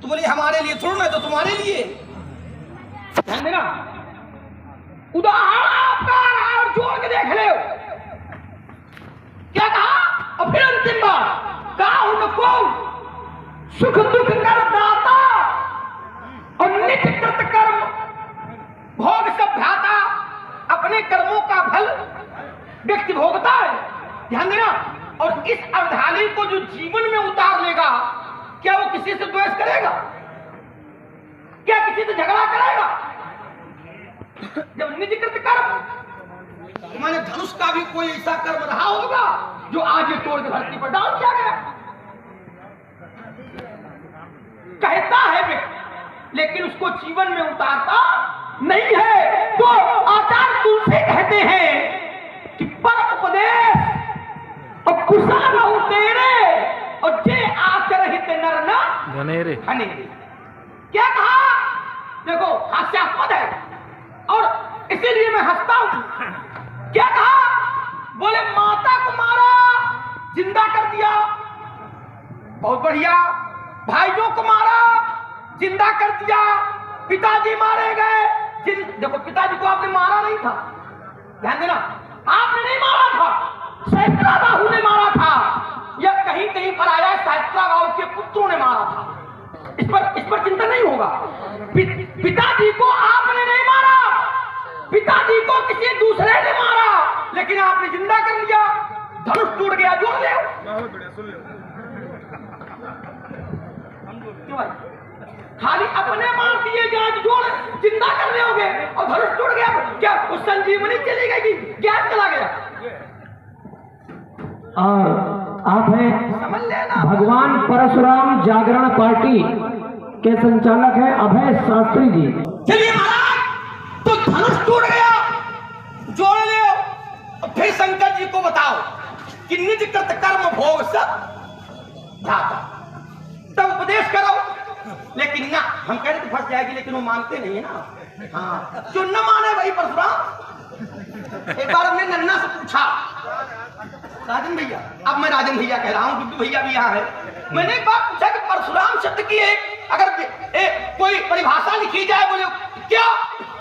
तो बोले हमारे लिए थोड़ा ना, तो तुम्हारे लिए। ध्यान देना, उदाहरण आपका और जोड़ के देख ले। क्या कहा? और फिर अंतिम बार कहा उनको सुख दुख कर दाता और निज कृत कर्म भोग सब भ्राता। अपने कर्मों का फल व्यक्ति भोगता है। ध्यान देना, और इस अवधानी को जो जीवन में उतार लेगा, क्या वो किसी से द्वेष करेगा? क्या किसी से झगड़ा करेगा? जब निज कृत कर्म, माने धनुष का भी कोई ऐसा कर्म रहा होगा जो आज ये तोड़ के धरती पर डाल दिया गया। कहता है व्यक्ति, लेकिन उसको जीवन में उतारता नहीं है। तो आचार्य तुलसी कहते हैं कि पर उपदेश और कुशल रहु तेरे और जे आचरहित नर न घनेरे। क्या कहा? देखो हास्यास्पद है और इसीलिए मैं हंसता हूं। क्या कहा? बोले माता को मारा, जिंदा कर दिया, बहुत बढ़िया। भाइयों को मारा, जिंदा कर दिया। पिताजी मारे गए। देखो पिताजी को आपने मारा नहीं था, ध्यान देना, आपने नहीं मारा था, सहस्त्राबाहु ने मारा था, या कहीं कहीं पर आया सहस्त्राबाहु के पुत्रों ने मारा था। इस पर चिंता नहीं होगा। पिताजी को आपने नहीं मारा, पिताजी को किसी दूसरे ने मारा, लेकिन आपने जिंदा कर लिया। धनुष टूट गया, जोड़ ले। क्यों भाई? खाली अपने मार दिए जाए जोड़ जिंदा कर रहे होगे और धनुष टूट गया, क्या उस संजीवनी चली गई कि ज्ञान चला गया? और आप हैं समझ लेना, भगवान परशुराम जागरण पार्टी के संचालक है अभय शास्त्री जी। चलिए महाराज, तो धनुष टूट गया, जोड़ ले। और फिर शंकर जी को बताओ कि निज कृत कर्म भोग सब भ्राता। तब उपदेश करो, लेकिन ना हम कह रहे तो फंस जाएगी, लेकिन वो मानते नहीं है ना। हाँ, जो न माने वही परशुराम। एक बार हमने नन्ना से पूछा, राजन भैया, अब मैं राजन भैया कह रहा हूँ, गुड्डू भैया भी यहाँ है। मैंने एक बार पूछा कि परशुराम शब्द की अगर कोई परिभाषा लिखी जाए, बोले क्या?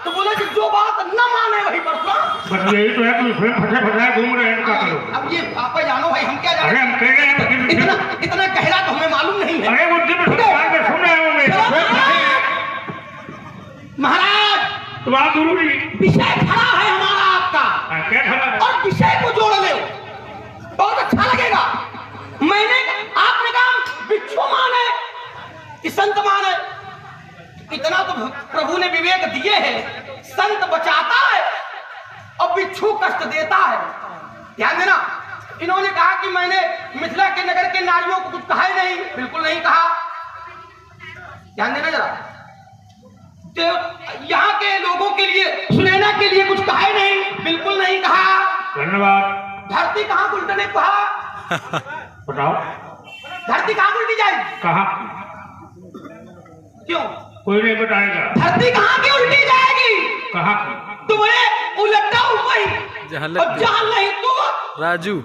तो बोले कि जो बात न माने वही परशुराम। यही तो है कि फंसे घूम रहे हैं, क्या करो? अब ये आप जानो भाई, हम क्या जाने? अरे हम कह रहे हैं इतना गहरा तो हमें मालूम नहीं है। अरे वो जब सुन रहे हो महाराज, तो बात जरूरी विषय खड़ा है हमारा आपका, क्या खड़ा है? और विषय को जोड़ ले, बहुत अच्छा लगेगा। मैंने आपने कहा बिच्छू माने कि संत माने, इतना तो प्रभु ने विवेक दिए हैं। संत बचाता है और बिच्छू कष्ट देता है। ध्यान देना, इन्होंने कहा कि मैंने मिथिला के नगर के नारियों को कुछ कहा ही नहीं, बिल्कुल नहीं कहा। ध्यान देना जरा, तो यहाँ के लोगों के लिए, सुनैना के लिए कुछ कहा ही नहीं, बिल्कुल नहीं कहा। धन्यवाद। धरती कहाँ उल्टने कहा? बताओ धरती कहाँ उल्टी जाएगी? कहा? क्यों? कोई नहीं बताएगा। धरती कहाँ की उल्टी जाएगी? कहा? तुम्हें उलटा वही, और जहाँ नहीं तो राजू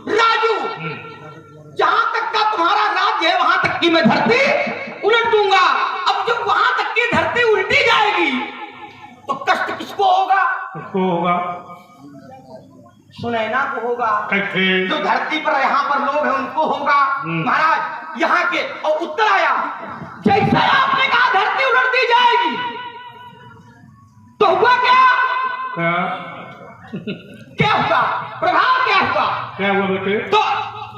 जहाँ तक का तुम्हारा राज्य है वहां तक की मैं धरती उलट दूंगा। अब जब वहां तक की धरती उल्टी जाएगी तो कष्ट किसको होगा? उसको होगा, सुनैना को होगा। कैसे? जो धरती पर यहाँ पर लोग हैं उनको होगा। महाराज यहाँ के, और उत्तर आया जैसे आपने कहा धरती उलटती जाएगी, तो हुआ क्या? क्या हुआ? प्रभाव क्या हुआ? क्या हुआ बेटे? तो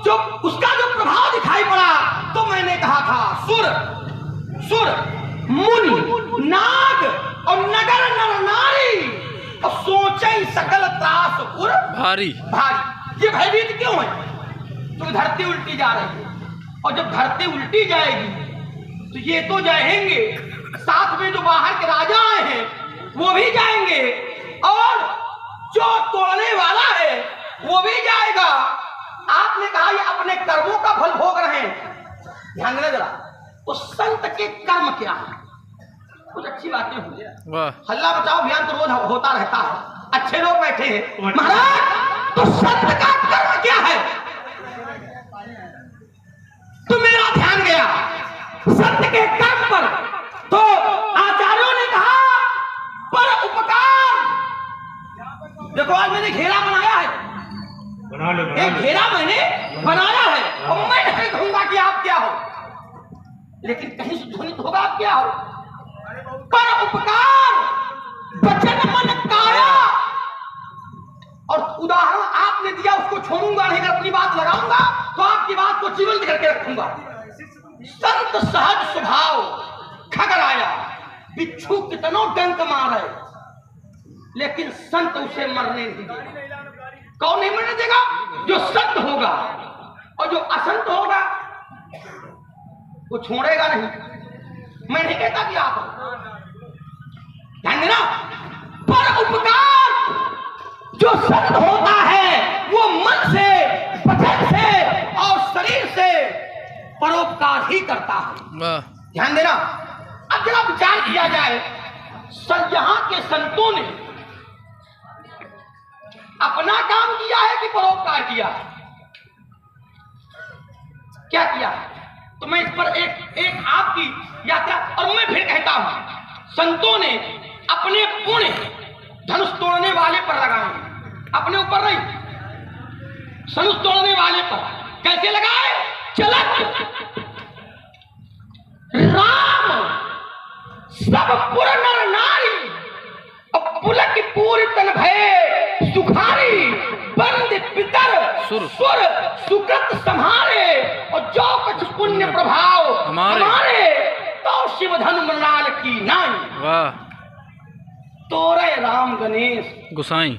जो उसका जो प्रभाव दिखाई पड़ा, तो मैंने कहा था सुर मुनि नाग और नगर नर नारी और सोचे सकल त्रास उर भारी। ये भयभीत क्यों है? तो धरती उल्टी जा रही है, और जब धरती उल्टी जाएगी तो ये तो जाएंगे, साथ में जो बाहर के राजा आए हैं वो भी जाएंगे, और जो तोड़ने वाला है वो भी जाएगा। आपने कहा ये अपने कर्मों का फल भोग रहे हैं। ध्यान देना जरा, तो संत के कर्म क्या है? कुछ अच्छी बातें हुई। हल्ला बचाओ अभियान तो रोज होता रहता है, अच्छे लोग बैठे हैं। महाराज, तो संत का कर्म क्या है? तो मेरा ध्यान गया संत के कर्म पर। देखो आज मैंने घेरा बनाया है, बना लो एक घेरा मैंने बनाया है और मैं नहीं कहूंगा कि आप क्या हो, लेकिन कहीं से ध्वनित होगा आप क्या हो। पर उपकार वचन मन काया, और उदाहरण आपने दिया उसको छोड़ूंगा नहीं, अगर अपनी बात लगाऊंगा तो आपकी बात को जीवंत करके रखूंगा। संत सहज स्वभाव खगर आया, बिच्छू कितनों डंक मारे, लेकिन संत उसे मरने नहीं देगा। कौन नहीं मरने देगा? जो संत होगा, और जो असंत होगा वो छोड़ेगा नहीं। मैं नहीं कहता कि आप ध्यान देना, पर उपकार जो संत होता है वो मन से, वचन से और शरीर से परोपकार ही करता है। ध्यान देना। अब जरा विचार किया जाए, यहाँ के संतों ने अपना काम किया है कि परोपकार किया? क्या किया? तो मैं इस पर एक आपकी यात्रा, और मैं फिर कहता हूं, संतों ने अपने पुण्य धनुष तोड़ने वाले पर लगाए, अपने ऊपर नहीं, धनुष तोड़ने वाले पर। कैसे लगाए? चलत राम सब पुर नर नारी, और पुलक पूरी तन भय सुखारी, बंद पितर सुर सुकृत संहारे, और जो कुछ पुण्य प्रभाव हमारे तो शिव धन मृणाल की नाई। वाह। तोरे राम गणेश गोसाई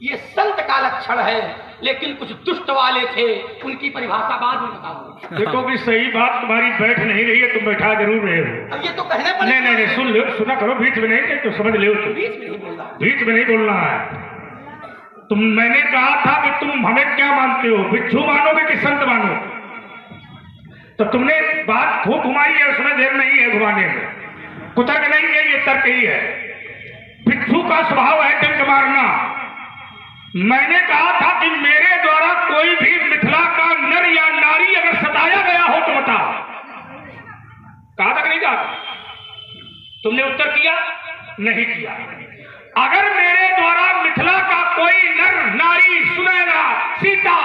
ये संत का लक्षण है, लेकिन कुछ दुष्ट वाले थे, उनकी परिभाषा बाद में बताऊंगा। देखो कि सही बात तुम्हारी बैठ नहीं रही है, तुम बैठा जरूर रहे हो। अब ये तो कहने पर नहीं सुन लो, सुना करो, बीच में नहीं, तो समझ लो, बीच में नहीं बोलना, बीच में नहीं बोलना है। मैंने कहा था कि तुम हमें क्या मानते हो, भिक्षु मानोगे कि संत मानो? तो तुमने बात खूब घुमाई है, उसमें देर नहीं है घुमाने में, कुतर्क नहीं है, ये तर्क ही है। भिक्षु का स्वभाव है डंक मारना। मैंने कहा था कि मेरे द्वारा कोई भी मिथिला का नर या नारी अगर सताया गया हो तो बताओ। कहा तक नहीं कहा? तुमने उत्तर किया नहीं किया। अगर मेरे द्वारा मिथिला का कोई नर नारी, सुनैना, सीता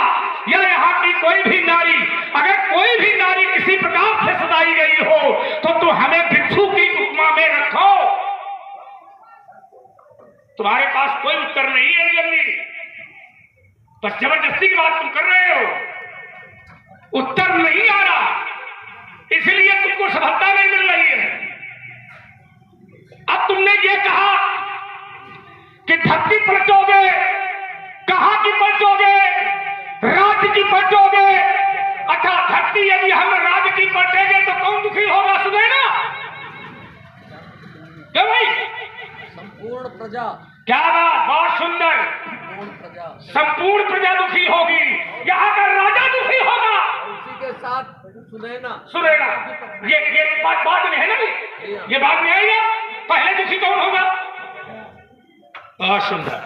या यहाँ की कोई भी नारी, अगर कोई भी नारी किसी प्रकार से सताई गई हो तो हमें भिक्षु की उपमा में रखो। तुम्हारे पास कोई उत्तर नहीं है नियमनी, बस जबरदस्ती की बात तुम कर रहे हो। उत्तर नहीं आ रहा, इसलिए तुमको सफलता नहीं मिल रही है। अब तुमने ये कहा कि धरती पलटोगे, कहां की पलटोगे? राज्य की पलटोगे। अच्छा, धरती यदि हम राज्य की पलटेंगे तो कौन दुखी होगा? सुने ना क्या भाई? संपूर्ण प्रजा। क्या बात, बहुत सुंदर। संपूर्ण प्रजा दुखी होगी, यहाँ का राजा दुखी होगा, उसी के साथ सुनेगा। ये बात में है ना, ये बात में आएगा। पहले दुखी कौन होगा? बहुत सुंदर।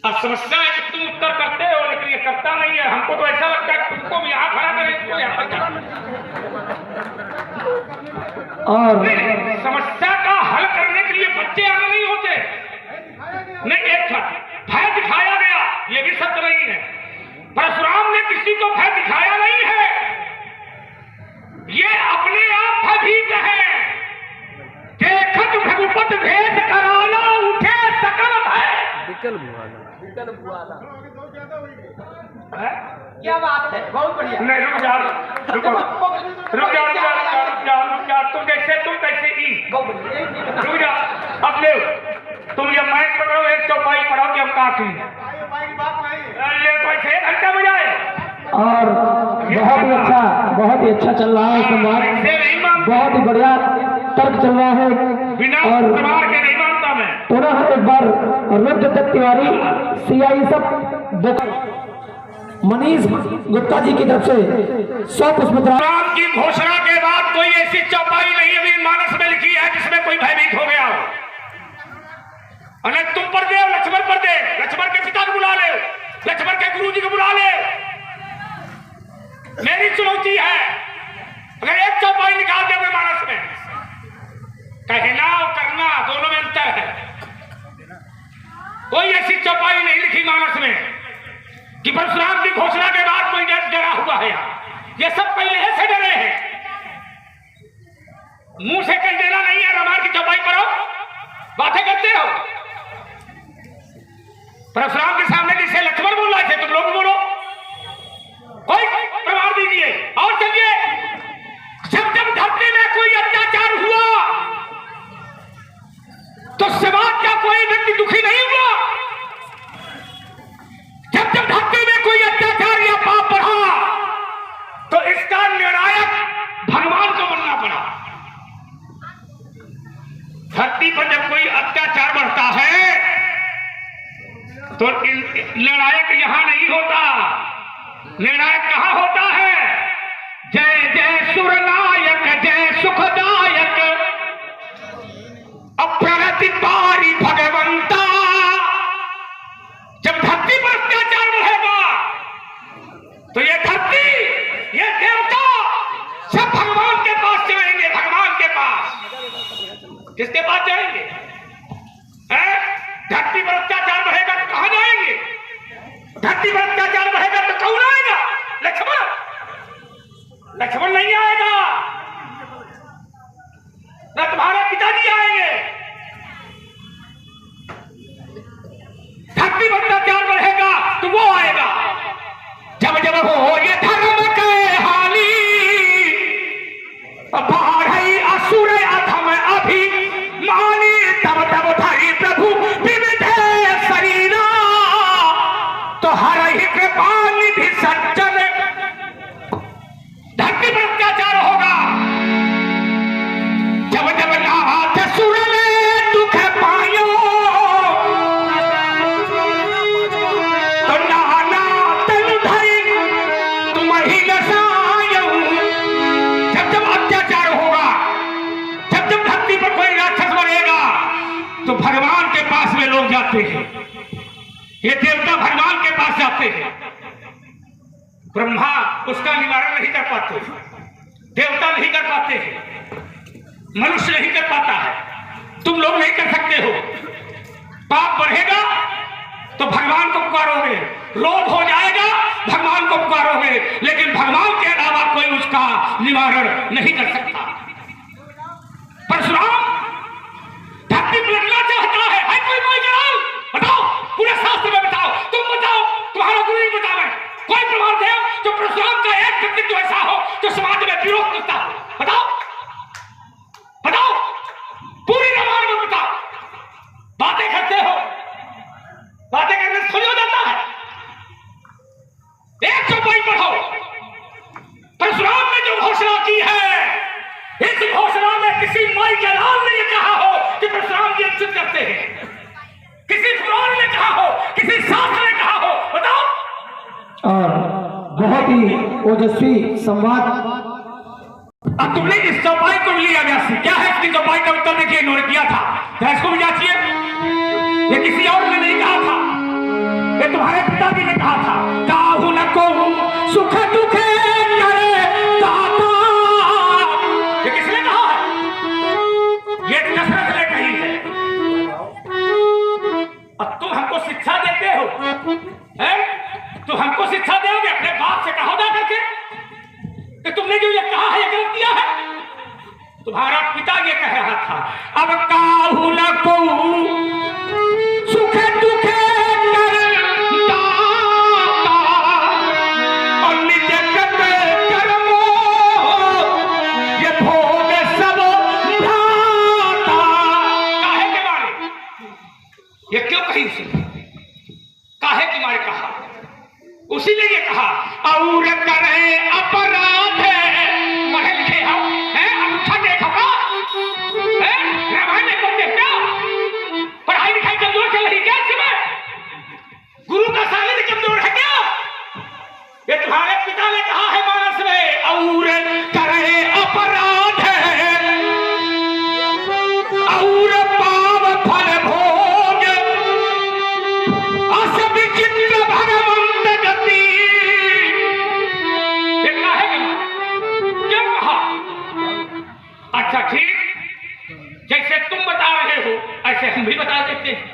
अब समस्या है कि तुम उत्तर करते हो लेकिन ये करता नहीं है। हमको तो ऐसा लगता है तुमको भी यहाँ खड़ा करें, इसको यहाँ पर खड़ा। और समस्या का हल करने के लिए बच्चे आगे नहीं होते। नहीं, एक भय दिखाया गया, ये भी सत्य नहीं है। परशुराम ने किसी को भय दिखाया नहीं है, ये अपने आप भयभीत है। देखत भगुपत भेद कराला, उठे सकल भय। विकल बुआला। क्या बात है, बहुत बढ़िया। नहीं, रुक जाओ। तुम कैसे रुक जाओ। अब ले, तुम ये माइक पकड़ो, एक चौपाई पढ़ाओ कि हम काफी ले, पैसे घंटा बजाए। और बहुत ही अच्छा चल रहा है संवाद, बहुत ही बढ़िया तर्क चल रहा है। बिना और प्रमाण के नहीं मानता मैं। पुनः एक बार रुद्रदत्त तिवारी CI सब मनीष गुप्ता जी की तरफ से 100 पुष्पद्रान। राम की घोषणा के बाद कोई ऐसी चौपाई नहीं अभी मानस में लिखी है जिसमें कोई भयभीत हो गया हो। अरे तुम पर दे, लक्ष्मण पर दे, लक्ष्मण के पिता को बुला ले, लक्ष्मण के गुरु जी को बुला ले। मेरी चुनौती है, अगर एक चौपाई निकाल दे अपने मानस में, कहना और करना दोनों में अंतर है। कोई ऐसी थी मानस में कि परशुराम की घोषणा के बाद कोई डरा हुआ है। ये सब पहले से डरे हैं, मुंह से कह देना नहीं है, रामायण की चौपाई पर हो बातें करते हो। परशुराम के सामने जिसे लक्ष्मण बोल रहे थे तुम लोग बोलो, कोई प्रमाण दीजिए। और चलिए, जब जब धरती में कोई अत्याचार हुआ तो समाज का कोई व्यक्ति दुखी नहीं हुआ। जब जब धरती में कोई अत्याचार या पाप बढ़ा तो इसका निर्णायक भगवान को बनना पड़ा। धरती पर जब कोई अत्याचार बढ़ता है तो निर्णायक यहां नहीं होता, निर्णायक कहां होता है? जय जय सुरनायक जय सुखदायक अप्रतिपारी भगवंता। जब धरती पर अत्याचार बढ़ेगा तो ये धरती, ये देवता सब भगवान के पास जाएंगे। भगवान के पास, किसके पास जाएंगे? धरती पर अत्याचार बढ़ेगा तो कहां जाएंगे? धरती पर अत्याचार बढ़ेगा तो कौन आएगा? लक्ष्मण, लक्ष्मण नहीं आएगा, न तुम्हारे पिताजी आएंगे। धरती पर अत्याचार बढ़ेगा तो वो आएगा। जब जब हो ये धर्म के हानि बाढ़ई असुर अधम अभी मानी, तब तब धरी प्रभु विविध शरीरा तो हर ही कृपा निधि सज्जन। धरती पर अत्याचार होगा जब जब नाथ सुर में दुख पायो तो नाना तन धरी तुम ही नसायो। जब जब अत्याचार होगा, जब जब धरती पर कोई राक्षस बनेगा तो भगवान के पास में लोग जाते हैं, ये देवता भगवान के पास जाते हैं। ब्रह्मा उसका निवारण नहीं कर पाते, देवता नहीं कर पाते हैं, मनुष्य नहीं कर पाता है, तुम लोग नहीं कर सकते हो। पाप बढ़ेगा तो भगवान को पुकारोगे, लोभ हो जाएगा भगवान को पुकारोगे, लेकिन भगवान के अलावा कोई उसका निवारण नहीं कर सकता। परशुराम धरती पलटना चाहता है कोई कोई जलाल बताओ, पूरे शास्त्र में बताओ, तुम बताओ, तुम्हारा गुरु ही बतावे, कोई प्रमाण दे जो परशुराम का एक व्यक्तित्व ऐसा हो जो समाज में विरोध करता हो। बताओ बताओ, पूरी रामायण में बताओ। बातें करते हो, बातें करने से थोड़ी हो जाता है। एक चौपाई पढ़ो, परशुराम ने जो घोषणा की है, इस घोषणा में किसी माई के लाल ने यह कहा हो कि परशुराम जी अंकित करते हैं, किसी पुराण ने कहा हो, किसी शास्त्र ने कहा हो, बताओ। और बहुत ही ओजस्वी संवाद। अब तुमने इस चौपाई को लिया व्यासी, क्या है इसकी चौपाई का उत्तर देखिए, इन्होंने किया था, क्या इसको भी जांचिए। ये किसी और ने नहीं कहा था, ये तुम्हारे पिताजी ने कहा था। काहू न को सुख दुख करे दाता, ये किसने कहा है? ये दशरथ ने कही है। अब तुम हमको शिक्षा देते हो, तुम हमको शिक्षा दोगे? अपने बाप से कहो जा करके कि तुमने जो ये कहा है ये गलत किया है। तुम्हारा पिता ये कह रहा था, अब काहू न को सुख दुख करे दाता और निज कर्मो ये भोग सब भ्राता। काहे के मारे ये क्यों कही? काहे के मारे कहा? उसी ने ये कहा, और करे अपराध पढ़े लिखे हम हैं, अंगूठा देखा रामायण में पढ़ते क्या? पढ़ाई लिखाई कमजोर चल रही क्या? इसमें गुरु का सानिध्य कमजोर है क्या? ये तुम्हारे पिता ने कहा है मानस में, और करे अपराध और पाप फल भोग अस विचित्र भगवंत गति। ये काहे के क्यों कहा? अच्छा ठीक, जैसे तुम बता रहे हो ऐसे हम भी बता देते हैं।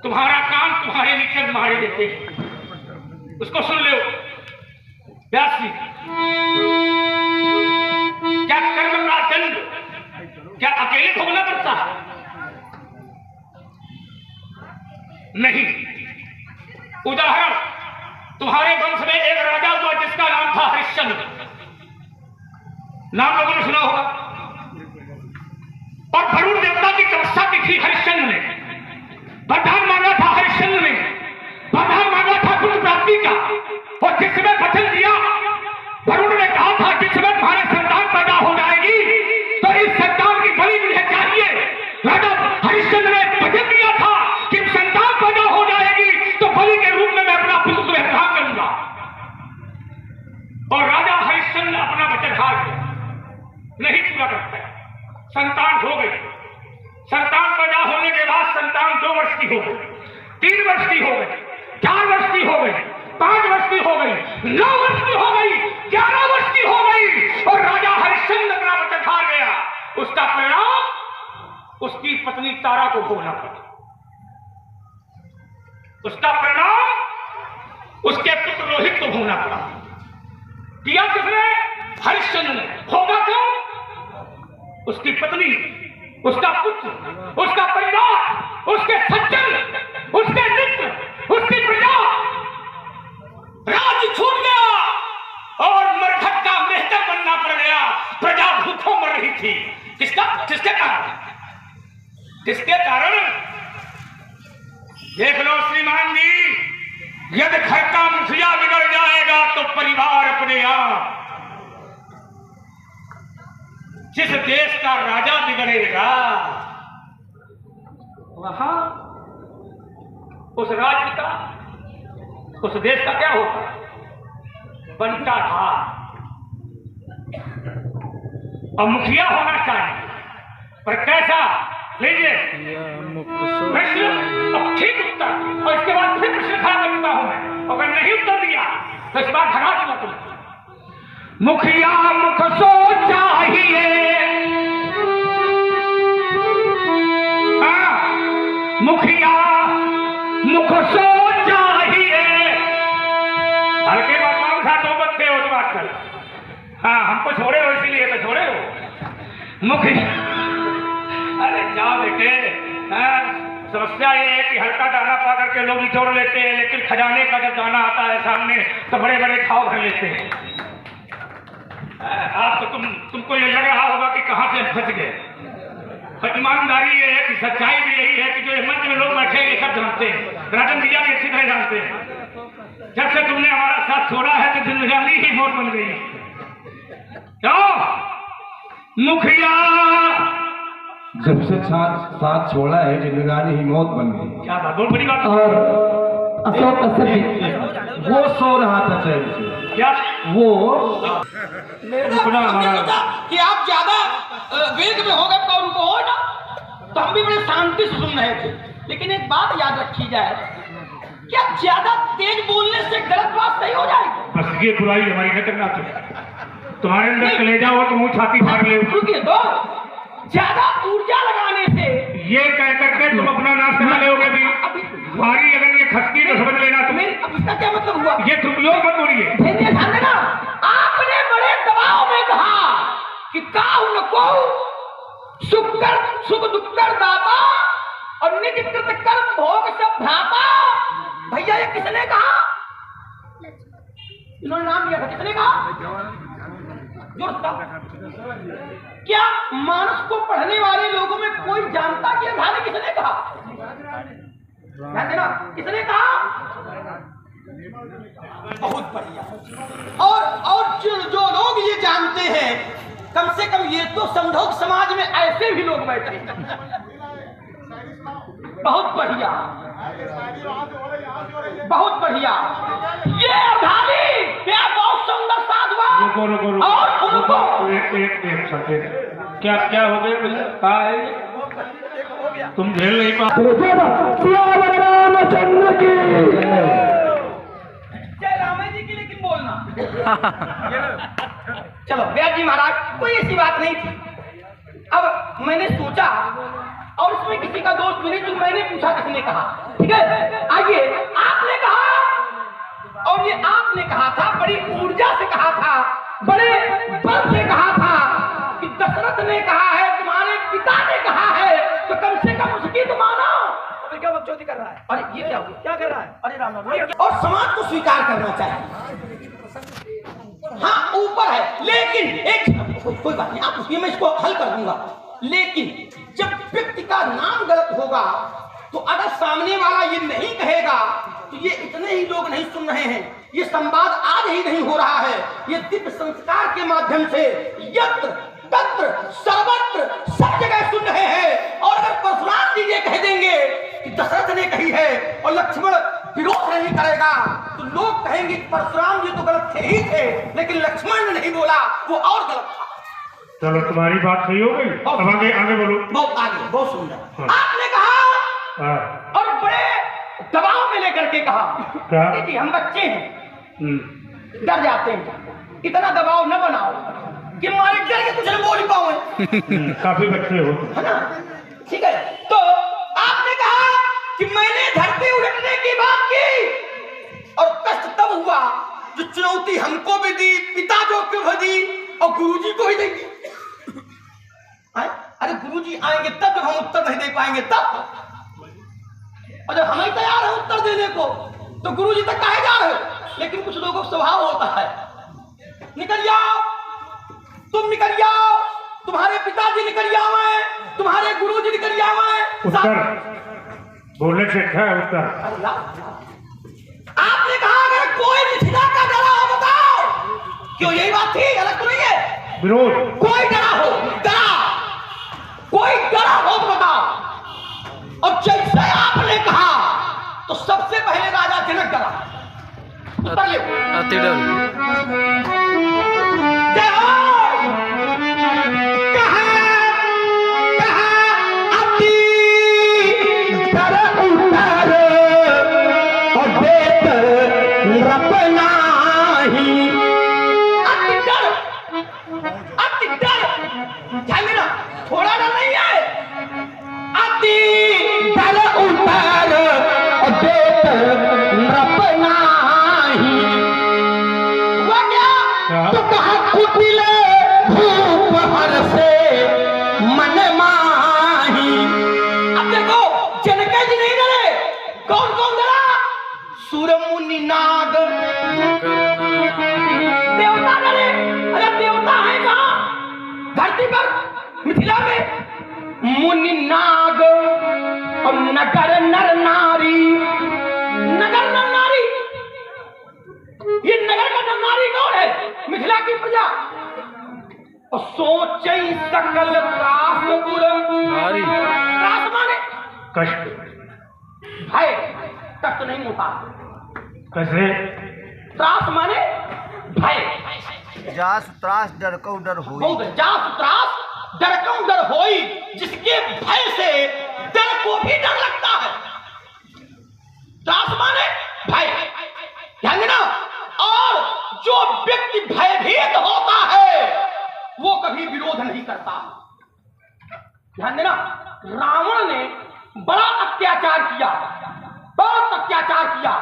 तुम्हारा काम तुम्हारे नीचे हरिश्चंद्र मारे देते हैं। उसको सुन लो व्यास जी। क्या कर्म का दंड क्या अकेले भोगना पड़ता है? नहीं। उदाहरण, तुम्हारे वंश में एक राजा हुआ जिसका नाम था हरिश्चंद्र। नाम लोगों ने सुना होगा। और वरुण देवता की तपस्या दिखी हरिश्चंद्र ने, वरदान मांगा था हरिश्चंद्र ने, वरदान मांगा था पुत्र प्राप्ति का। और जिसमें वचन दिया, वरुण ने कहा था जिसमें तुम्हारे संतान पैदा हो जाएगी तो इस संतान की बलि मुझे चाहिए। राजा हरिश्चंद्र ने वचन दिया था कि संतान पैदा हो जाएगी तो बलि के रूप में मैं अपना पुत्र तुम्हें प्रदान करूंगा। और राजा हरिश्चंद्र अपना वचन हार गया, नहीं पूरा करता। संतान हो गई। संतान पैदा होने के बाद संतान 2 वर्ष की हो गई, 3 वर्ष की हो गई, 4 वर्ष की हो गई, 5 वर्ष की हो गई, 9 वर्ष की हो गई, 11 वर्ष की हो गई। और राजा हरिश्चंद्र अपना वचन हार गया। उसका परिणाम उसकी पत्नी तारा को भोगना पड़ा। उसका परिणाम उसके पुत्र रोहित को भोगना पड़ा। किया किसने? हरिश्चंद्र ने। होगा क्यों? उसकी पत्नी, उसका पुत्र, उसका परिवार, उसके सज्जन, उसके मित्र, उसकी प्रजा, राज्य छूट गया और मरघट का मेहतर बनना पड़ गया। प्रजा भूखों मर रही थी। किसके कारण? किसके कारण? देख लो श्रीमान जी, यदि घर का मुखिया बिगड़ जाएगा तो परिवार अपने आप। जिस देश का राजा बिगड़ेगा वहां उस राज्य का, उस देश का क्या होगा? बनता था। और मुखिया होना चाहिए, पर कैसा? लीजिए प्रश्न, अब ठीक उत्तर, और इसके बाद फिर प्रश्न खड़ा करता हूं मैं। अगर नहीं उत्तर दिया तो इस बार भगा दूंगा तुम। मुखिया मुख सो चाहिए, मुखिया मुख सो चाहिए। हल्के बात के साथ 2 बच्चे हो तो बात कर। हाँ, हमको छोड़े हो इसीलिए तो छोड़े हो। मुखिया, अरे जाओ बेटे। समस्या ये है कि हल्का दाना पा करके लोग निचोड़ लेते हैं, लेकिन खजाने का जब दाना आता है सामने तो बड़े बड़े घाव भर लेते हैं। आप तो तुमको ये लग रहा होगा कि कहां से फंस गए। ईमानदारी ये है कि सच्चाई भी यही है कि जो मंच में लोग बैठे ये सब जानते हैं। राजन भैया भी अच्छी तरह जानते हैं। जब से तुमने हमारा साथ छोड़ा है तो जिंदगी ही मौत बन गई। क्यों? मुखिया जब से साथ छोड़ा है जिंदगानी ही मौत बन गई। क्या बात, बहुत बड़ी बात। और अशोक कश्यप जी, वो सो रहा था चैन से। क्या वो कि आप ज्यादा वेग में हो गए तो उनको हो ना, तो हम भी बड़े शांति से सुन रहे थे। लेकिन एक बात याद रखी जाए, क्या ज्यादा तेज बोलने से गलत बात सही हो जाएगी? बस ये बुराई हमारी न करना। तुम्हारे अंदर कलेजा हो तो मुंह छाती फाड़ ले। रुकिए तो, ज्यादा ऊर्जा लगाने से ये कह करके तुम अपना नाश करा लोगे भी। तुम्हारी अगर ये खसती तो समझ लेना तुम्हें। अब इसका क्या मतलब हुआ? ये दुरुपयोग मत बोलिए। ध्यान देना, आपने बड़े दबाव में कहा कि काहू न को सुख दुख कर दाता और निज कृत कर्म भोग सब भ्राता। भैया ये किसने कहा? इन्होंने नाम लिया था, किसने कहा? क्या मानस को पढ़ने वाले लोगों में कोई जानता कि अधारे किसने कहा? ध्यान देना, किसने कहा? बहुत बढ़िया। और जो लोग ये जानते हैं, कम से कम ये तो समझो समाज में ऐसे भी लोग बैठे हैं। बहुत बढ़िया, बहुत बढ़िया। ये अधारी क्या बहुत सुंदर साधुआ। रुको और उनको एक क्या हो गया? कहा है तुम झेल नहीं पा। रामचंद्र की जय राम जी की, लेकिन बोलना। चलो व्यास जी महाराज, कोई ऐसी बात नहीं थी। अब मैंने सोचा और इसमें किसी का दोष नहीं, जो मैंने पूछा किसने कहा। ठीक है, आइए, आपने कहा, और ये आपने कहा था, बड़ी ऊर्जा से कहा था, बड़े बल से कहा था कि दशरथ ने कहा है, तुम्हारे पिता ने कहा है, तो कम से कम उसकी तो मानो। फिर क्या बकचोदी कर रहा है? अरे ये क्या हुआ? क्या कर रहा है? अरे राम राम। और समाज को स्वीकार करना चाहिए। हाँ ऊपर है, लेकिन एक कोई बात नहीं, आप उसकी मैं इसको हल कर दूंगा। लेकिन जब व्यक्ति का नाम गलत होगा तो अगर सामने वाला ये नहीं कहेगा तो ये इतने ही लोग नहीं सुन रहे हैं, ये संवाद आज ही नहीं हो रहा है, ये दिव्य संस्कार के माध्यम से यत्र तत्र सर्वत्र सब जगह सुन रहे हैं। और अगर परशुराम जी ये कह देंगे कि दशरथ ने कही है और लक्ष्मण विरोध नहीं करेगा तो लोग कहेंगे परशुराम जी तो गलत थे ही थे, लेकिन लक्ष्मण ने नहीं बोला, वो और गलत था। चलो तुम्हारी बात सही हो गई, अब आगे आगे बोलो। बहुत आगे, बहुत सुंदर। आपने कहा और बड़े दबाव में लेकर के कहा क्या? कि हम बच्चे हैं, डर जाते हैं, इतना दबाव न बनाओ कि हमारे डर के कुछ न बोल पाओ। काफी बच्चे हो, है ना? ठीक है, तो आपने कहा कि मैंने धरती उलटने की बात की और कष्ट तब हुआ जो चुनौती हमको भी दी, पिता जो क्यों दी और गुरुजी को ही देंगे। अरे गुरुजी आएंगे तब जब हम उत्तर नहीं दे पाएंगे तब, और जब हम ही तैयार हैं उत्तर देने को तो गुरुजी तक काहे जा रहे हो। लेकिन कुछ लोगों का स्वभाव होता है, निकल जाओ, तुम निकल जाओ, तुम्हारे पिताजी निकल जाए, तुम्हारे गुरुजी निकल जाए। उत्तर बोलने से अच्छा है उत्तर। आपने कहा अगर कोई मिथिला का डरा हो बताओ, क्यों यही बात थी, अलग तो नहीं है। विरोध कोई डरा हो, कोई डरा हो तो बताओ। और जैसे आपने कहा तो सबसे पहले राजा जनक डरा। उत्तर ले अति डर। जय हो। थोड़ा डर नहीं है, अति डर उतर देत नपनाही। हुआ क्या? तो कहा कुटिले भूप हर से मन माही। अब देखो जनक जी नहीं डरे, कौन कौन डरा? सूर मुनि नाग देवता डरे। अरे देवता है कहाँ? धरती पर मिथिला में मुनि नाग और नगर नर नारी। नगर नर नारी, ये नगर का नर नारी कौन है? मिथिला की प्रजा। और सोचे सकल त्रास गुर, त्रास माने कष्ट, भय, कष्ट नहीं होता। कैसे? त्रास माने भय। जास त्रास डर को डर हो। जास त्रास डर क्यों डर होई, जिसके भय से डर को भी डर लगता है। त्रास माने भय, ध्यान देना। और जो व्यक्ति भयभीत होता है वो कभी विरोध नहीं करता। ध्यान देना, रावण ने बड़ा अत्याचार किया, बहुत अत्याचार किया,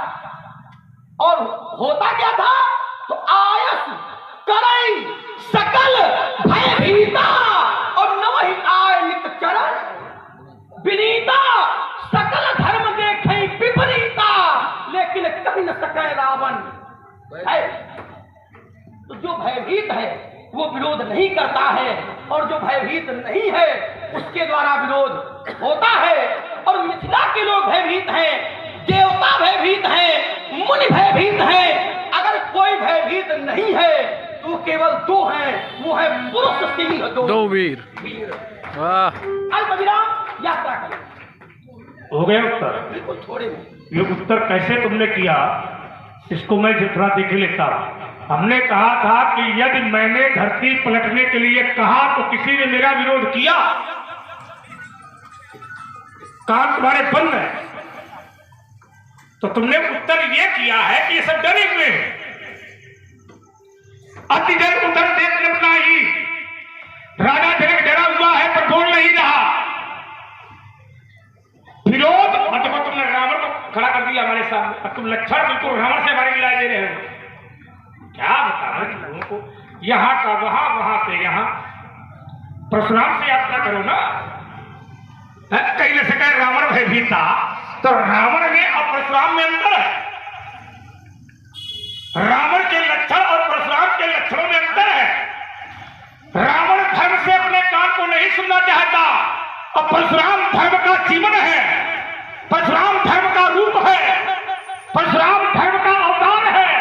और होता क्या था? तो आयस करई सकल भयभीता और नवहिताय नित चरण विनीता, सकल धर्म देखे विपरीता, लेकिन कह न सके रावण है। तो जो भयभीत है वो विरोध नहीं करता है, और जो भयभीत नहीं है उसके द्वारा विरोध होता है। और मिथिला के लोग भयभीत हैं, देवता भयभीत हैं, मुनि भयभीत हैं। अगर कोई भयभीत नहीं है तो केवल दो हैं, वो है पुरुष सिंह दो वीर। वाह। अल्प विराम, यात्रा करें। हो गया उत्तर? बिल्कुल थोड़े में। ये उत्तर कैसे तुमने किया इसको मैं जितना देख लेता हूं। हमने कहा था कि यदि मैंने धरती पलटने के लिए कहा तो किसी ने मेरा विरोध किया, कान तुम्हारे बंद है, तो तुमने उत्तर ये किया है कि ये सब डरे हुए हैं। अति डर उधर देख लगना ही, राजा जनक डरा हुआ है पर बोल नहीं रहा। अब तुम लक्षण बिल्कुल रावण से हमारी मिला दे रहे हो। क्या बता रहे तुम लोगों को, यहाँ का वहां, वहां से यहाँ, परशुराम से यात्रा करो ना। कहीं न से कहे रावण भयभीत था, तो रावण में और परशुराम में अंतर है। रावण के लक्षण और परशुराम के लक्षणों में अंतर है। रावण धर्म से अपने कान को नहीं सुनना चाहता और परशुराम धर्म का जीवन है, परशुराम धर्म का रूप है, परशुराम धर्म का अवतार है।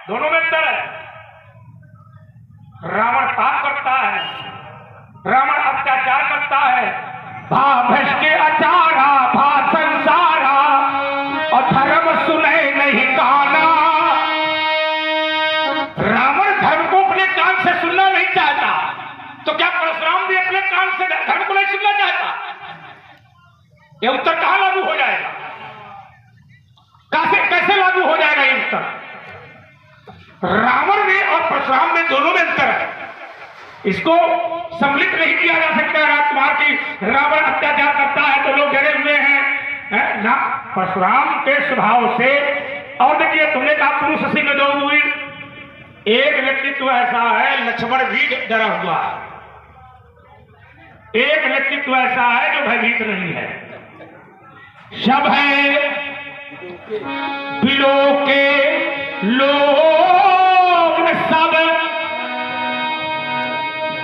दोनों में अंतर है। रावण पाप करता है, रावण अत्याचार करता है, भा भ्रष्ट के अचारा, भा संसारा, और धर्म सुने नहीं काना। रावण धर्म को अपने कान से सुनना नहीं चाहता, तो क्या परशुराम भी अपने कान से धर्म को नहीं सुनना चाहता? यह उत्तर कहां लागू हो जाएगा? कैसे लागू हो जाएगा ये उत्तर? रावण में और परशुराम में दोनों में अंतर है। इसको सम्मिलित नहीं किया जा सकता राजकुमार की रावण अत्याचार करता है तो लोग डरे हुए हैं ना। परशुराम के स्वभाव से, और देखिए तुमने कहा पुरुष सिंह दो हुई, एक व्यक्तित्व ऐसा है लक्ष्मण भी डरा हुआ है, एक व्यक्तित्व ऐसा है जो भयभीत नहीं है। सब है बिलो के लोग सब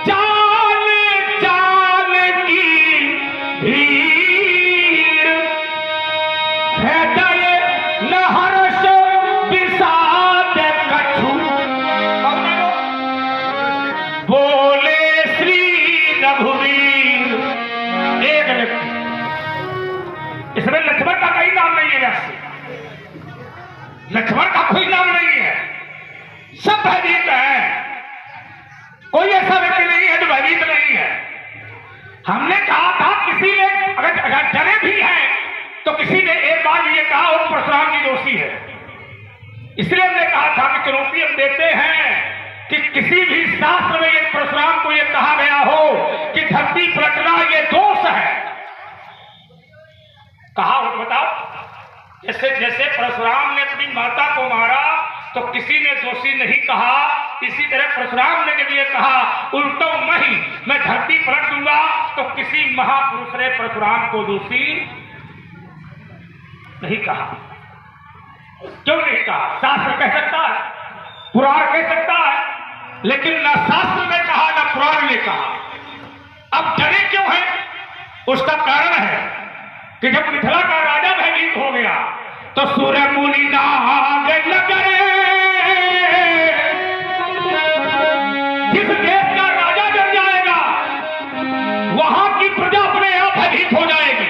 जान जान की भीड़, हृदय न हर्ष विषाद कछु, बोले श्री रघुवीर। एक व्यक्ति, इसमें लक्ष्मण का कहीं नाम नहीं है, वैसे लक्ष्मण का कोई नाम नहीं है, सब भयभीत है। कोई ऐसा व्यक्ति नहीं है जो भयभीत नहीं है। हमने कहा था किसी ने अगर डरे भी हैं तो किसी ने एक बार ये कहा वो परशुराम की दोषी है। इसलिए हमने कहा था कि चुनौती हम देते हैं कि किसी भी शास्त्र में ये परशुराम को ये कहा गया हो कि धरती पलटना ये दोष है, कहा हो बताओ। जैसे जैसे परशुराम ने अपनी माता को मारा तो किसी ने दोषी नहीं कहा, इसी तरह परशुराम ने जब ये कहा उल्टो मैं धरती पलट दूंगा, तो किसी महापुरुष ने परशुराम को दोषी नहीं कहा। क्यों नहीं कहा? शास्त्र कह सकता है, पुराण कह सकता है, लेकिन न शास्त्र ने कहा न पुराण ने कहा। अब डरे क्यों है? उसका कारण है कि जब मिथिला का राजा भयभीत हो गया तो सूर्य मुनि नाग लगे। जिस देश का राजा डर जाएगा वहां की प्रजा अपने आप भयभीत हो जाएगी,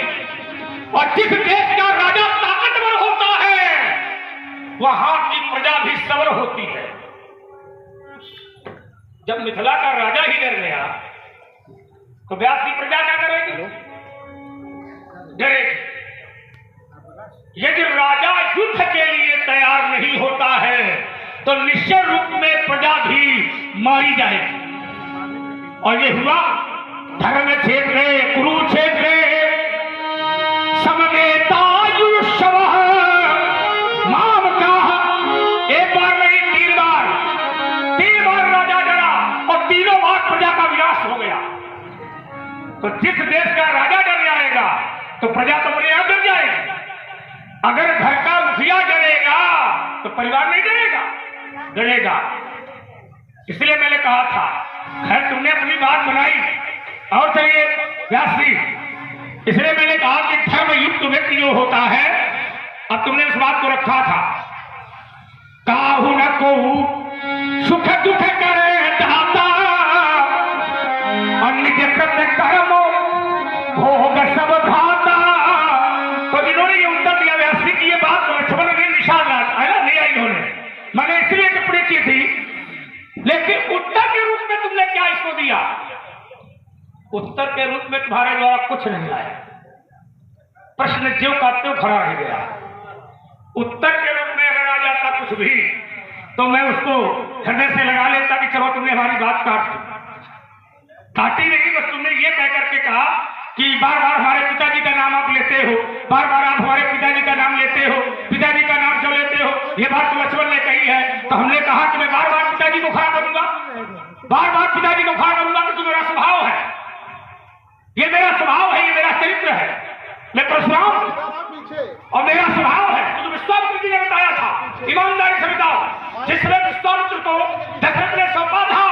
और जिस देश का राजा ताकतवर होता है वहां की प्रजा भी सबल होती है। जब मिथिला का राजा ही डर गया तो व्यास की प्रजा क्या करेगी? डरेगी। यदि राजा युद्ध के लिए तैयार नहीं होता है तो निश्चय रूप में प्रजा भी मारी जाएगी। और ये हुआ धर्म क्षेत्र कुरुक्षेत्र समवेतायुष्यव माम कहा। एक बार नहीं 3 बार राजा डरा और तीनों बार प्रजा का विनाश हो गया। तो जिस देश का राजा डर जाएगा तो प्रजा तो अपने आप डर जाएगी। अगर घर का मुखिया डरेगा तो परिवार नहीं डरेगा। इसलिए मैंने कहा था, खैर तुमने अपनी बात बनाई और चलिए व्यास जी, इसलिए मैंने कहा कि धर्म युक्त व्यक्ति जो होता है, अब तुमने उस बात को रखा था, काहू न को सुख दुख करे दाता और निज कृत कर्म भोग सब भाता। तो इन्होंने ये उत्तर दिया व्यास जी की ये बात लक्ष्मण ने निशान नहीं आई इन्होंने, मैंने इसलिए टिप्पणी की थी, लेकिन उत्तर के रूप में तुमने क्या इसको दिया? उत्तर के रूप में तुम्हारे द्वारा कुछ नहीं आया, प्रश्न ज्यों का त्यों खड़ा रह गया। उत्तर के रूप में अगर आ जाता कुछ भी तो मैं उसको हृदय से लगा लेता कि चलो तुमने हमारी बात काटी नहीं, बस तुमने ये कह करके कहा कि बार बार हमारे पिताजी का नाम आप लेते हो, बार बार आप हमारे पिताजी का नाम लेते हो, पिताजी का ये बात तो लक्ष्मण ने कही है, तो हमने कहा कि मैं बार बार पिताजी को खड़ा करूंगा, बार बार पिताजी को खड़ा करूंगा कि तू मेरा स्वभाव है, ये मेरा स्वभाव है, ये मेरा चरित्र है, मैं परशुराम और मेरा स्वभाव है। तो विश्वामित्र जी ने बताया था, ईमानदारी से बताओ, जिसने विश्वामित्र को दशरथ ने सौंपा था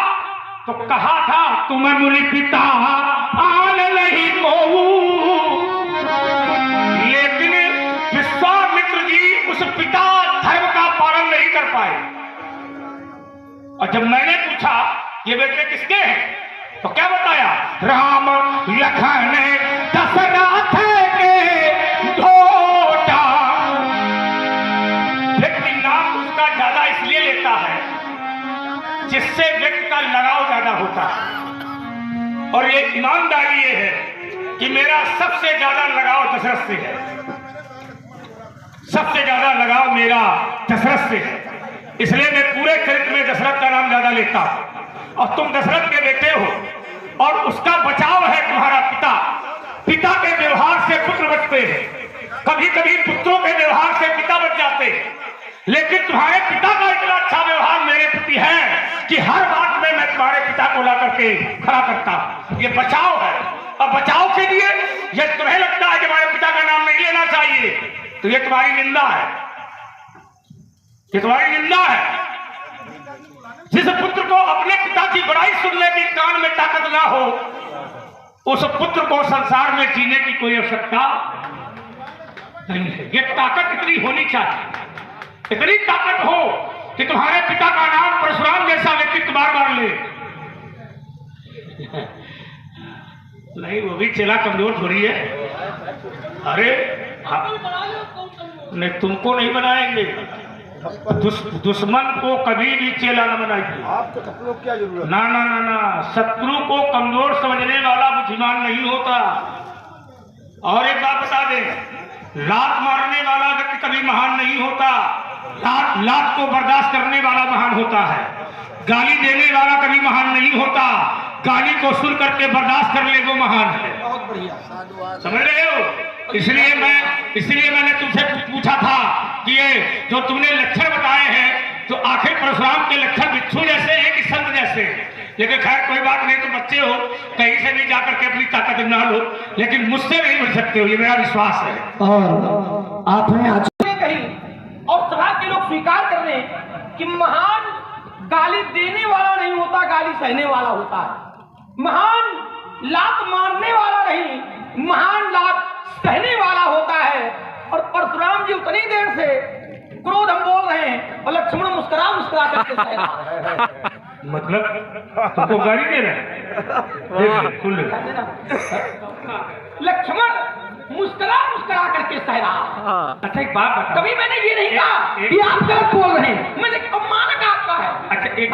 तो कहा था तुम्हें मुनि पिता आन नहीं को, लेकिन विश्वामित्र जी उस पिता धर्म का पालन नहीं कर पाए। और जब मैंने पूछा ये बेटे किसके हैं, तो क्या बताया, राम लखन दशरथ के ढोटा। व्यक्ति नाम उसका ज्यादा इसलिए लेता है जिससे व्यक्ति का लगाव ज्यादा होता है, और ये ईमानदारी ये है कि मेरा सबसे ज्यादा लगाव दशरथ से है, सबसे ज्यादा लगाव मेरा दशरथ से है, इसलिए मैं पूरे चरित्र में दशरथ का नाम ज्यादा लेता हूं। और तुम दशरथ के बेटे हो और उसका बचाव है तुम्हारा पिता। पिता के व्यवहार से पुत्र बचते हैं, कभी कभी पुत्रों के व्यवहार से पिता बच जाते हैं, लेकिन तुम्हारे पिता का इतना अच्छा व्यवहार मेरे प्रति है कि हर बात में मैं तुम्हारे पिता को ला करके खड़ा करता हूं। ये बचाव है, और बचाव के लिए यदि तुम्हें लगता है कि हमारे पिता का नाम नहीं लेना चाहिए तो ये तुम्हारी निंदा है, ये तुम्हारी निंदा है। जिस पुत्र को अपने पिता की बड़ाई सुनने की कान में ताकत ना हो, उस पुत्र को संसार में जीने की कोई आवश्यकता नहीं है। ये ताकत इतनी होनी चाहिए, इतनी ताकत हो कि तुम्हारे पिता का नाम परशुराम जैसा व्यक्तित्व बार बार ले। नहीं, वो भी चेला कमजोर थोड़ी है। अरे नहीं, तुमको नहीं बनाएंगे, दुश्मन को कभी भी चेला न बनाइए। आपको शत्रु क्या जरूरत? ना ना ना ना, शत्रु को कमजोर समझने वाला बुद्धिमान नहीं होता। और एक बात बता दें, लात मारने वाला व्यक्ति कभी महान नहीं होता, लात को बर्दाश्त करने वाला महान होता है। गाली देने वाला कभी महान नहीं होता, गाली को सुन करके बर्दाश्त कर ले वो महान है। बहुत बढ़िया, समझ रहे हो? इसलिए मैंने तुमसे पूछा था कि ये जो तुमने लक्षण बताए हैं, तो आखिर परशुराम के लक्षण बिच्छू जैसे हैं कि संत जैसे हैं? लेकिन खैर कोई बात नहीं, तुम बच्चे हो, कहीं से भी जाकर के अपनी ताकत ना लो, लेकिन मुझसे नहीं मिल सकते हो, ये मेरा विश्वास है। और आपने आज कही और सभा के लोग स्वीकार कर रहे हैं कि महान गाली देने वाला नहीं होता, गाली सहने वाला होता है। महान लात मारने वाला नहीं, महान लात सहने वाला होता है। और परशुराम जी उतनी देर से क्रोध हम बोल रहे हैं और लक्ष्मण मुस्कुरा करके सह रहा है। मतलब तुमको गाली दे रहे हैं? लक्ष्मण मुस्कुरा करके सह रहा है। अच्छा एक बात बता, कभी मैंने ये नहीं कहा कि आप गलत बोल रहे हैं, मैंने मानक आपका है। अच्छा एक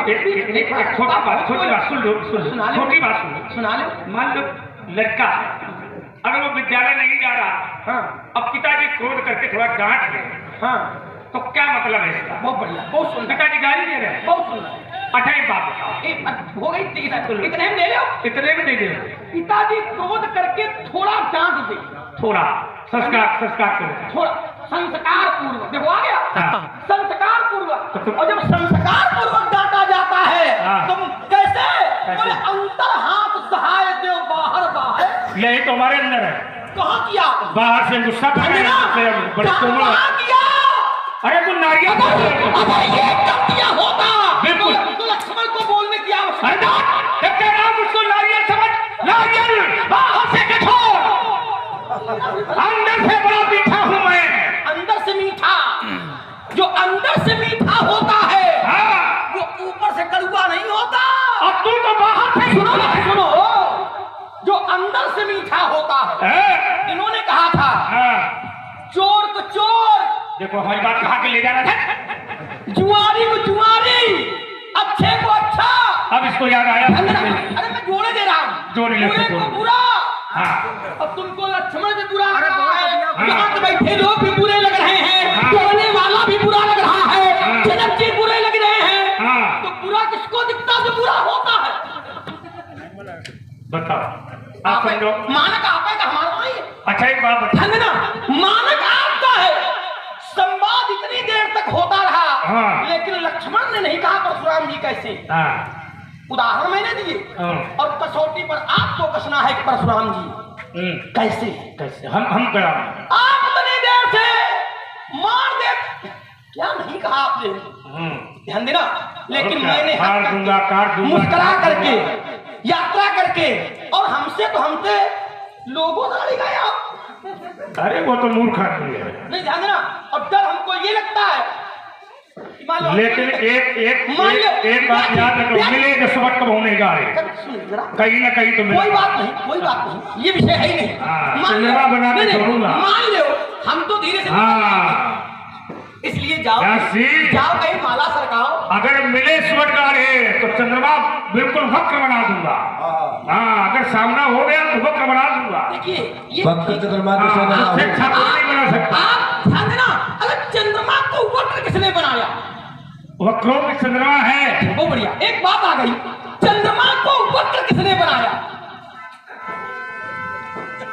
छोटी बात सुन लो, छोटी बात सुना लो। मान लो लड़का है, अगर वो विद्यालय नहीं जा रहा, हाँ, अब पिताजी क्रोध करके थोड़ा डांट गए, हाँ, तो क्या मतलब है इसका? बहुत बढ़िया, बहुत सुंदर। पिताजी गाली दे रहे हैं, बहुत सुंदर। अच्छा एक बात बताओ, हो गई इतने में ले लो, इतने में दे दे, पिताजी क्रोध करके थोड़ा डांट दे, थोड़ा संस्कार करो, थोड़ा संस्कार पूर्वक। देखो आ गया, हाँ। संस्कार पूर्वक। और जब संस्कार पूर्वक डांटा जाता है, हाँ। तो कैसे? बोले अंतर हाथ सहाय देव बाहर बाहर। यही तो हमारे अंदर है। कहाँ किया? बाहर से गुस्सा कर रहे हैं, बड़े कोमल। कहाँ किया? अरे तू नारियल अगर ये कर दिया होता, बिल्कुल। तो लक्ष्मण को बोलने की आवश्यकता। अरे जब कह रहा हूं उसको नारियल समझ, नारियल बाहर से कठोर, अंदर से बड़ा मीठा हूं मैं। अंदर से मीठा, जो अंदर से मीठा होता है, हाँ। वो ऊपर से कड़वा नहीं होता। और तू तो बाहर से सुनो, जो अंदर से मीठा होता है, इन्होंने कहा था चोर को चोर, देखो हमारी बात कहाँ के ले जा रहा था, जुआरी को जुआरी, अच्छे को अच्छा। अब इसको याद आया। अरे मैं जोड़े दे रहा हूँ, जोड़े ले, बुरे को जोड़े। बुरा। हाँ। अब तुमको लक्ष्मण भी बुरा लग रहा है, यहाँ पे बैठे लोग भी बुरे लग रहे हैं, जोड़ने वाला भी बुरा लग रहा है, जनक जी बुरे लग रहे हैं, तो बुरा किसको दिखता जो बुरा होता है? बताओ, आप समझो। मानक आपका है, हमारा नहीं है। अच्छा एक बात बताओ, ना मानक आपका है। संवाद इतनी देर तक होता रहा हाँ। लेकिन लक्ष्मण ने नहीं कहा परशुराम जी कैसे। हाँ उदाहरण मैंने दिए हाँ। और कसौटी पर आपको कसना है कि परशुराम जी कैसे। कैसे हम क्या आप इतनी देर से मार दे क्या नहीं कहा आपने, ध्यान देना। लेकिन मैंने काट दूंगा मुस्कुरा करके यात्रा करके और हमसे तो हमसे लोगों से लड़ी गए आप। अरे वो तो मूर्ख आदमी है। नहीं ध्यान देना। अब डर हमको ये लगता है कि मान लो लेकिन एक बात याद रखो, मिले तो सबक कब होने जा रहे कहीं ना कहीं तो कोई बात नहीं ये विषय है ही नहीं। हाँ, मान लो सिनेमा बना के छोड़ूंगा। मान लो हम तो धीरे से हाँ इसलिए जाओ कहीं माला सरकाओ। अगर मिले स्वर्गार है तो चंद्रमा बिल्कुल वक्र बना दूंगा। हाँ अगर सामना हो गया तो वक्र बना दूंगा। देखिए ये वक्र चंद्रमा के सामने हाँ, अच्छा नहीं बना सकता। आप ध्यान देना। अगर चंद्रमा को वक्र किसने बनाया? वक्रों में चंद्रमा है। बहुत बढ़िया, एक बात आ गई, चंद्रमा को वक्र किसने बनाया?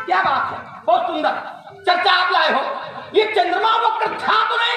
क्या बात है, बहुत सुंदर चर्चा आप लाए हो। ये चंद्रमा वक्र था तो नहीं,